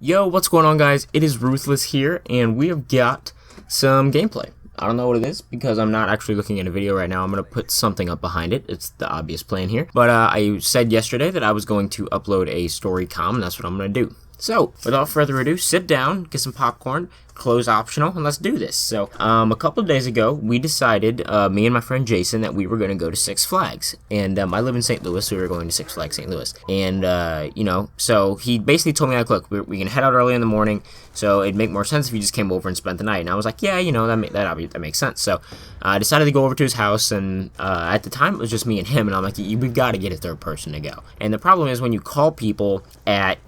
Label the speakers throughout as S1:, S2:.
S1: Yo, what's going on, guys? It is Ruthless here, and we have got some gameplay. I don't know what it is because I'm not actually looking at a video right now. I'm going to put something up behind it. It's the obvious plan here. But I said yesterday that I was going to upload a story com, and that's what I'm going to do. So, without further ado, sit down, get some popcorn, close optional, and let's do this. So, a couple of days ago, we decided, me and my friend Jason, that we were going to go to Six Flags. And I live in St. Louis, so we were going to Six Flags St. Louis. And, so he basically told me, like, look, we can head out early in the morning, so it'd make more sense if you just came over and spent the night. And I was like, yeah, that makes sense. So, I decided to go over to his house, and at the time, it was just me and him, and I'm like, we've got to get a third person to go. And the problem is when you call people at,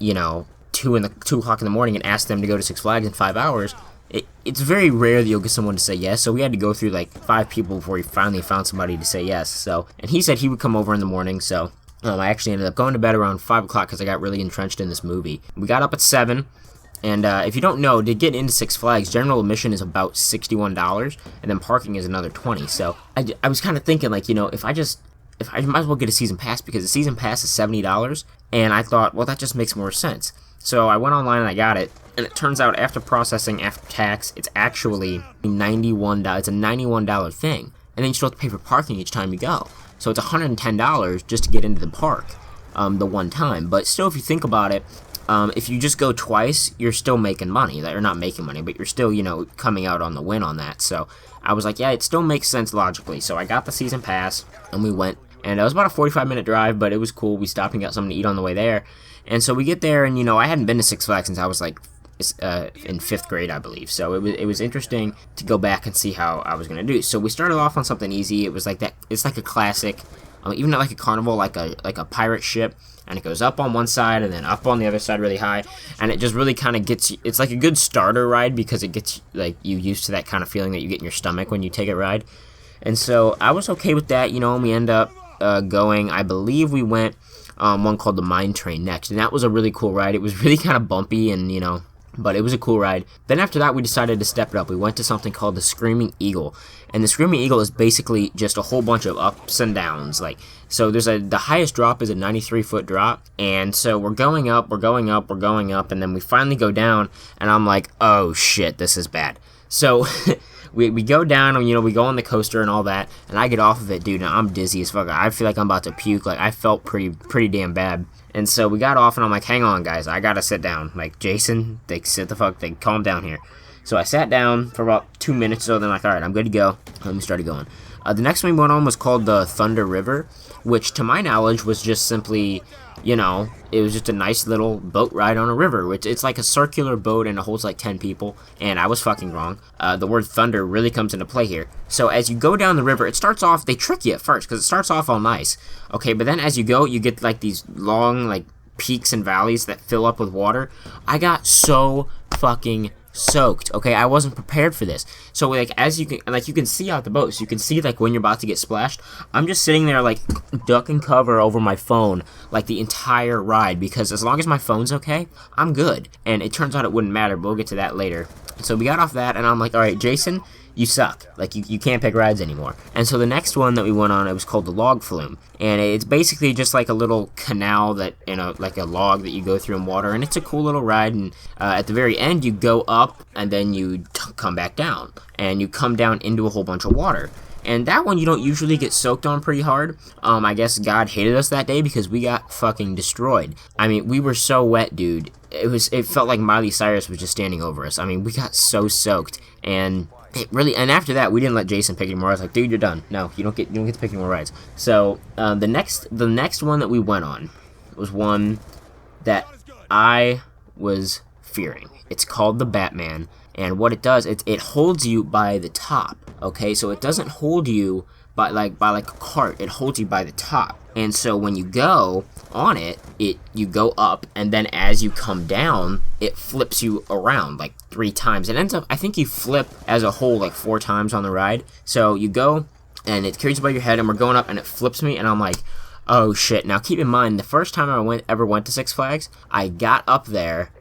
S1: 2 o'clock in the morning and ask them to go to Six Flags in 5 hours, it's very rare that you'll get someone to say yes. So we had to go through like 5 people before we finally found somebody to say yes. So, and he said he would come over in the morning. So I actually ended up going to bed around 5 o'clock because I got really entrenched in this movie. We got up at 7. And if you don't know, to get into Six Flags, general admission is about $61, and then parking is another $20. So I was kind of thinking, like, if I might as well get a season pass, because the season pass is $70, and I thought, well, that just makes more sense. So I went online and I got it, and it turns out after processing, after tax, it's actually $91. It's a $91 thing, and then you still have to pay for parking each time you go. So it's $110 just to get into the park, the one time. But still, if you think about it, if you just go twice, you're still making money. You're not making money, but you're still, coming out on the win on that. So I was like, yeah, it still makes sense logically. So I got the season pass, and we went. And it was about a 45-minute drive, but it was cool. We stopped and got something to eat on the way there. And so we get there, and, I hadn't been to Six Flags since I was, like, in 5th grade, I believe. So it was interesting to go back and see how I was going to do. So we started off on something easy. It was like that. It's like a classic, even not like a carnival, like a pirate ship. And it goes up on one side and then up on the other side really high. And it just really kind of gets you. It's like a good starter ride because it gets, like, you used to that kind of feeling that you get in your stomach when you take a ride. And so I was okay with that, and we end up going, I believe we went one called the Mine Train next, and that was a really cool ride. It was really kind of bumpy, and but it was a cool ride. Then after that, we decided to step it up. We went to something called the Screaming Eagle, and the Screaming Eagle is basically just a whole bunch of ups and downs. So the highest drop is a 93-foot drop, and so we're going up, and then we finally go down, and I'm like, oh shit, this is bad. So we go down, and we go on the coaster and all that, and I get off of it, dude, and I'm dizzy as fuck. I feel like I'm about to puke. Like, I felt pretty damn bad. And so we got off, and I'm like, hang on, guys, I gotta sit down. Like, Jason, calm down here. So I sat down for about 2 minutes, so then, like, all right, I'm good to go. Let me start going. The next one we went on was called the Thunder River, which, to my knowledge, was just simply, it was just a nice little boat ride on a river, which it's like a circular boat and it holds like 10 people, and I was fucking wrong. The word thunder really comes into play here. So as you go down the river, it starts off, they trick you at first, because it starts off all nice, okay, but then as you go, you get like these long, like, peaks and valleys that fill up with water. I got so fucking soaked, okay? I wasn't prepared for this. So, like, as you can see out the boat, so you can see, like, when you're about to get splashed. I'm just sitting there, like, duck and cover over my phone, like, the entire ride, because as long as my phone's okay, I'm good. And it turns out it wouldn't matter, but we'll get to that later. So we got off that, and I'm like, all right, Jason, you suck. Like, you can't pick rides anymore. And so the next one that we went on, it was called the Log Flume. And it's basically just like a little canal that, like a log that you go through in water. And it's a cool little ride. And at the very end, you go up, and then you come back down. And you come down into a whole bunch of water. And that one you don't usually get soaked on pretty hard. I guess God hated us that day because we got fucking destroyed. I mean, we were so wet, dude. It felt like Miley Cyrus was just standing over us. I mean, we got so soaked. And and after that, we didn't let Jason pick anymore. I was like, dude, you're done. No, you don't get to pick any more rides. So the next one that we went on was one that I was fearing. It's called the Batman, and what it does, it holds you by the top. Okay, so it doesn't hold you by like a cart. It holds you by the top. And so when you go on it, you go up, and then as you come down, it flips you around like 3 times. It ends up, I think you flip as a whole like 4 times on the ride. So you go, and it carries above your head, and we're going up, and it flips me, and I'm like, oh shit. Now keep in mind, the first time I ever went to Six Flags, I got up there,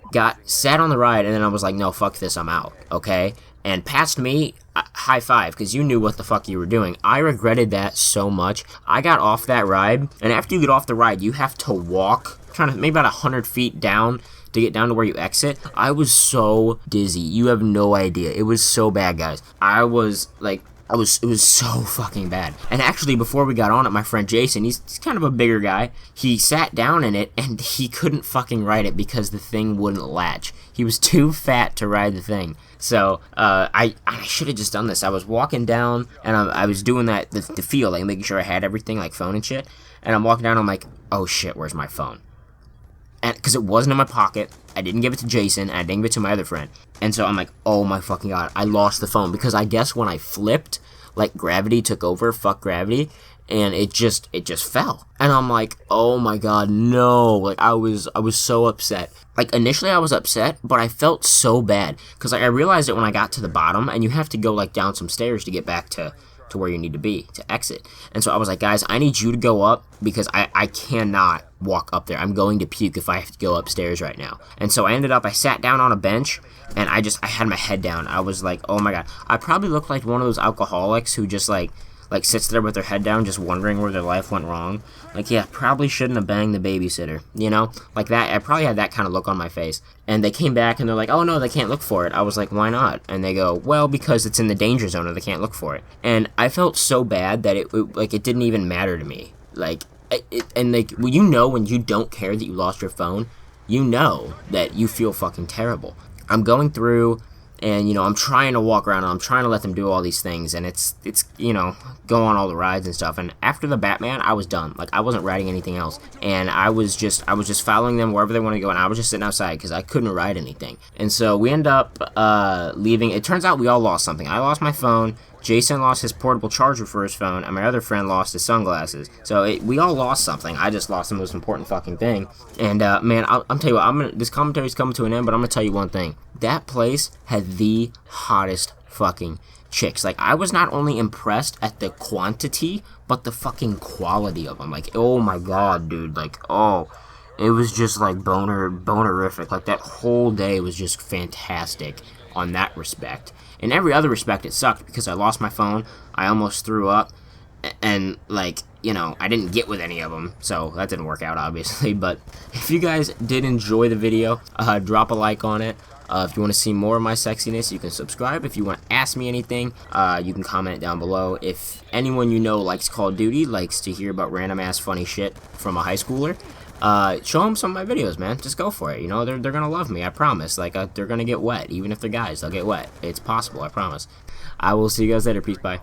S1: sat on the ride, and then I was like, no, fuck this, I'm out, okay? And past me, high five, because you knew what the fuck you were doing. I regretted that so much. I got off that ride, and after you get off the ride, you have to walk, maybe about 100 feet down to get down to where you exit, I was so dizzy. You have no idea. It was so bad, guys. It was so fucking bad. And actually, before we got on it, my friend Jason, he's kind of a bigger guy, he sat down in it, and he couldn't fucking ride it because the thing wouldn't latch. He was too fat to ride the thing. So, I should have just done this. I was walking down, and I was doing the feel, like, making sure I had everything, like phone and shit, and I'm walking down, and I'm like, oh shit, where's my phone? And because it wasn't in my pocket, I didn't give it to Jason, and I didn't give it to my other friend. And so I'm like, oh my fucking god, I lost the phone. Because I guess when I flipped, like, gravity took over, fuck gravity, and it just fell. And I'm like, oh my god, no. Like, I was so upset. Like, initially I was upset, but I felt so bad. Because I realized it when I got to the bottom, and you have to go, like, down some stairs to get back to where you need to be, to exit. And so I was like, guys, I need you to go up, because I cannot walk up there. I'm going to puke if I have to go upstairs right now. And so I sat down on a bench, and I had my head down. I was like, oh my god. I probably looked like one of those alcoholics who just, like sits there with their head down, just wondering where their life went wrong. Like, yeah, probably shouldn't have banged the babysitter, you know? Like that, I probably had that kind of look on my face. And they came back and they're like, oh no, they can't look for it. I was like, why not? And they go, well, because it's in the danger zone and they can't look for it. And I felt so bad that it didn't even matter to me. Like, well, you know, when you don't care that you lost your phone, you know that you feel fucking terrible. I'm going through, and, you know, I'm trying to walk around, and I'm trying to let them do all these things, and it's you know, go on all the rides and stuff. And after the Batman, I was done. Like, I wasn't riding anything else, and I was just following them wherever they want to go, and I was just sitting outside because I couldn't ride anything. And so we end up leaving. It turns out we all lost something. I lost my phone. Jason lost his portable charger for his phone, and my other friend lost his sunglasses. So we all lost something. I just lost the most important fucking thing. And man, I'm telling you what, this commentary's coming to an end, but I'm gonna tell you one thing. That place had the hottest fucking chicks. Like, I was not only impressed at the quantity, but the fucking quality of them. Like, oh my god, dude. Like, oh, it was just like bonerific. Like, that whole day was just fantastic on that respect. In every other respect, it sucked because I lost my phone, I almost threw up, and, like, you know, I didn't get with any of them, so that didn't work out, obviously. But if you guys did enjoy the video, drop a like on it. If you want to see more of my sexiness, you can subscribe. If you want to ask me anything, you can comment it down below. If anyone you know likes Call of Duty, likes to hear about random-ass funny shit from a high schooler, show them some of my videos, man. Just go for it. You know, they're gonna love me, I promise. Like, they're gonna get wet. Even if they're guys, they'll get wet. It's possible, I promise. I will see you guys later. Peace, bye.